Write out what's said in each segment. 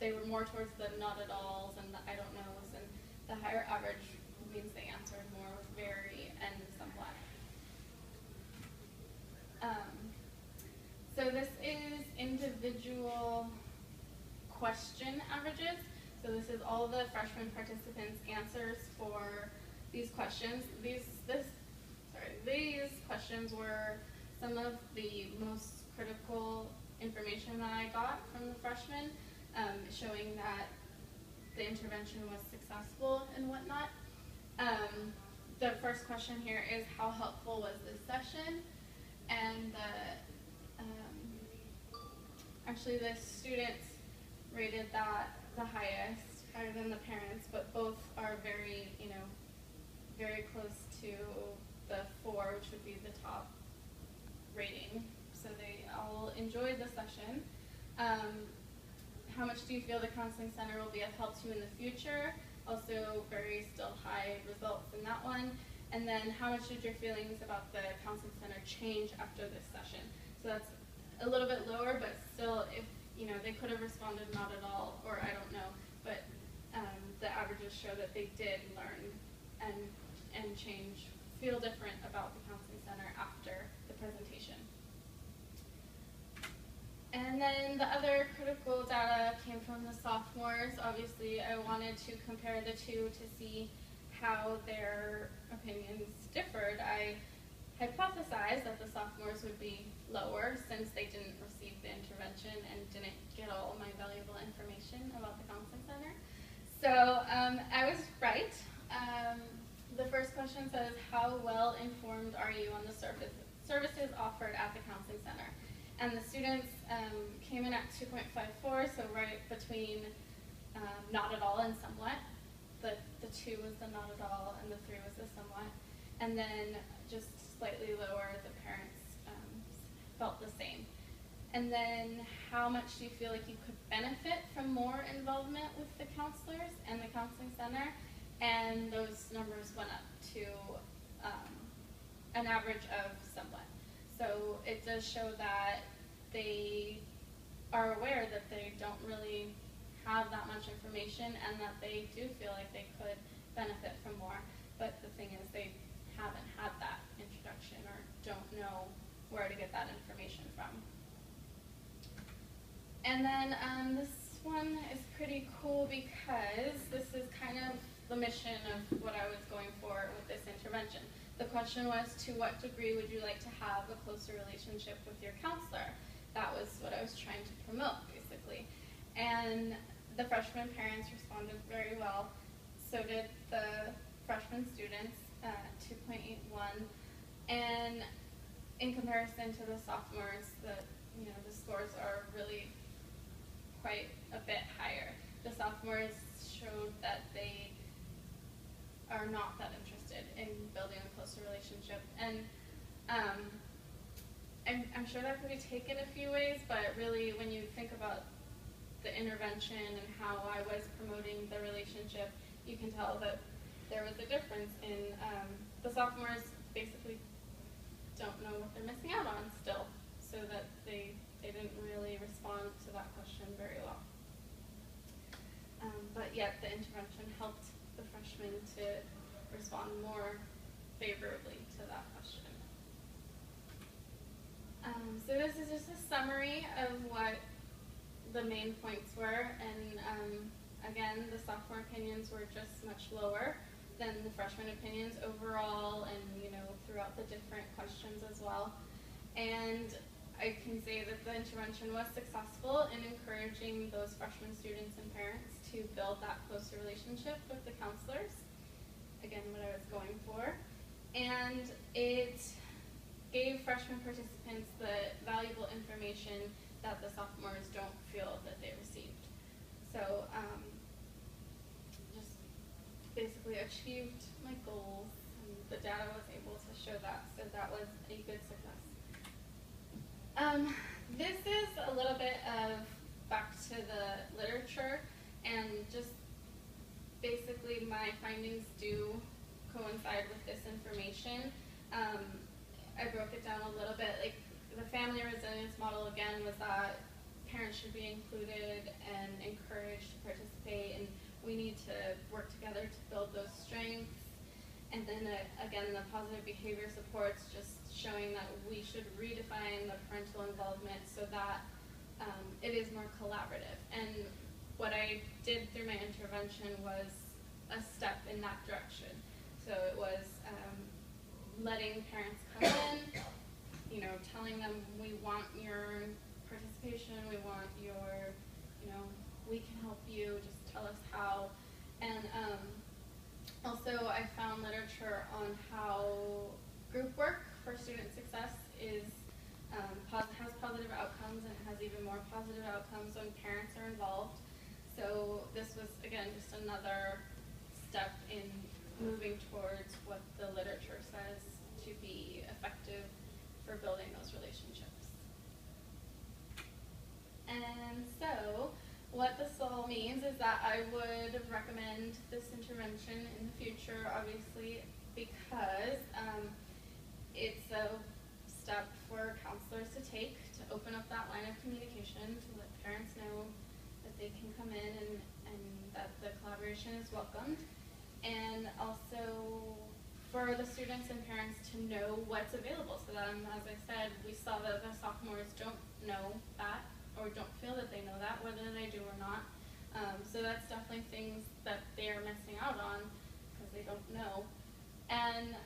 they were more towards the not at alls and the I don't knows, and the higher average means they answered more with very and somewhat. So this is individual question averages. So this is all the freshman participants' answers for these questions. These questions were some of the most critical information that I got from the freshmen, showing that the intervention was successful and whatnot. The first question here is, how helpful was this session? And actually the students rated that the highest, higher than the parents, but both are very, very close to the 4, which would be the top rating. So they all enjoyed the session. How much do you feel the Counseling Center will be of help to you in the future? Also very still high results in that one. And then how much did your feelings about the Counseling Center change after this session? So that's a little bit lower, but still, if they could have responded not at all, or I don't know, but the averages show that they did learn and change, feel different about the Counseling Center after the presentation. And then the other critical data came from the sophomores. Obviously, I wanted to compare the two to see how their opinions differed. I hypothesized that the sophomores would be lower since they didn't receive the intervention and didn't get all my valuable information about the Counseling Center. So I was right. The first question says, how well informed are you on the services offered at the Counseling Center? And the students came in at 2.54, so right between not at all and somewhat. The 2 was the not at all, and the 3 was the somewhat. And then just slightly lower, the parents felt the same. And then how much do you feel like you could benefit from more involvement with the counselors and the Counseling Center? And those numbers went up to an average of somewhat. So it does show that they are aware that they don't really have that much information and that they do feel like they could benefit from more. But the thing is, they haven't had that introduction or don't know where to get that information from. And then this one is pretty cool because this is kind of the mission of what I was going for with this intervention. The question was, to what degree would you like to have a closer relationship with your counselor? That was what I was trying to promote, basically. And the freshman parents responded very well. So did the freshman students, 2.81. And in comparison to the sophomores, the scores are really quite a bit higher. The sophomores showed that they are not that interested in building a closer relationship. And I'm sure that could be taken a few ways, but really when you think about the intervention and how I was promoting the relationship, you can tell that there was a difference in the sophomores basically don't know what they're missing out on still, so that they didn't really respond to that question very well. But yet the intervention helped the freshmen to respond more favorably to that question. So this is just a summary of what the main points were, and again, the sophomore opinions were just much lower than the freshman opinions overall, and throughout the different questions as well. And I can say that the intervention was successful in encouraging those freshman students and parents to build that closer relationship with the counselors. Again, what I was going for. And it gave freshman participants the valuable information that the sophomores don't feel that they received. So just basically achieved my goals, and the data was able to show that, so that was a good success. This is a little bit of back to the literature, and just basically my findings do coincide with this information. I broke it down a little bit. Like, the family resilience model, again, was that parents should be included and encouraged need to work together to build those strengths. And then again, the positive behavior supports, just showing that we should redefine the parental involvement so that it is more collaborative. And what I did through my intervention was a step in that direction. So it was letting parents come in, telling them we want your participation, we want your, we can help you, just tell us how. And also I found literature on how group work for student success is has positive outcomes and has even more positive outcomes when parents are involved. So this was, again, just another step in moving towards what the literature says to be effective for building those relationships. And so what this all means is that I would recommend this intervention in the future, obviously, because it's a step for counselors to take to open up that line of communication, to let parents know that they can come in and that the collaboration is welcomed. And also for the students and parents to know what's available. So that, as I said, we saw that the sophomores don't know that or don't feel that they know that, whether they do or not. So that's definitely things that they are missing out on because they don't know. And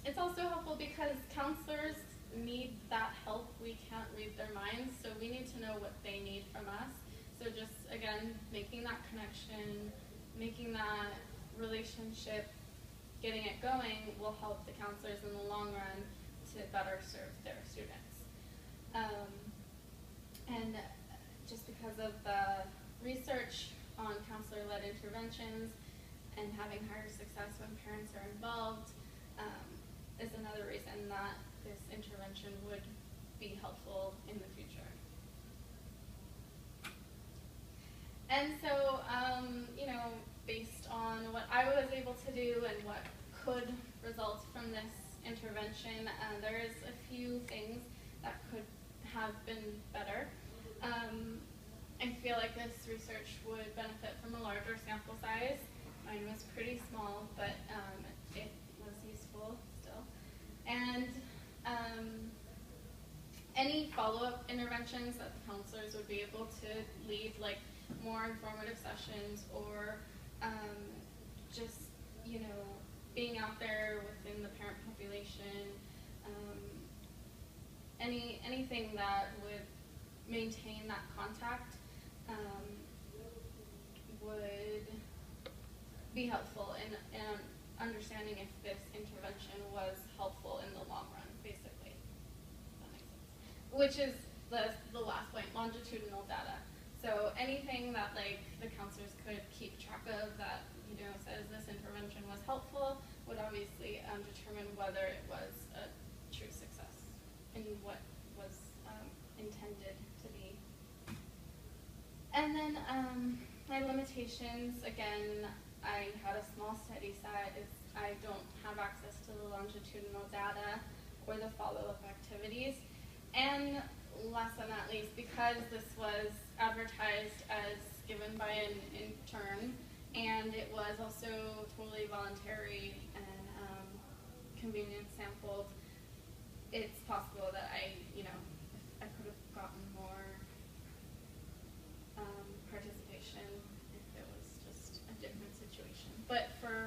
it's also helpful because counselors need that help. We can't read their minds, so we need to know what they need from us. So just, again, making that connection, making that relationship, getting it going will help the counselors in the long run to better serve their students. And just because of the research on counselor-led interventions and having higher success when parents are involved is another reason that this intervention would be helpful in the future. And so, based on what I was able to do and what could result from this intervention, there is a few things that could have been better. I feel like this research would benefit from a larger sample size. Mine was pretty small, but it was useful still. And any follow-up interventions that the counselors would be able to lead, like more informative sessions or just, being out there within the parent population, anything that would maintain that contact would be helpful in understanding if this intervention was helpful in the long run, basically. That makes sense. Which is the last point, longitudinal data. So anything that the counselors could keep track of that says this intervention was helpful would obviously determine whether it was a true success in what was intended to be. And then my limitations, again, I had a small study set. I don't have access to the longitudinal data or the follow-up activities. And last but not least, because this was advertised as given by an intern, and it was also totally voluntary and convenience sampled, it's possible that I could have gotten more participation if it was just a different situation. But for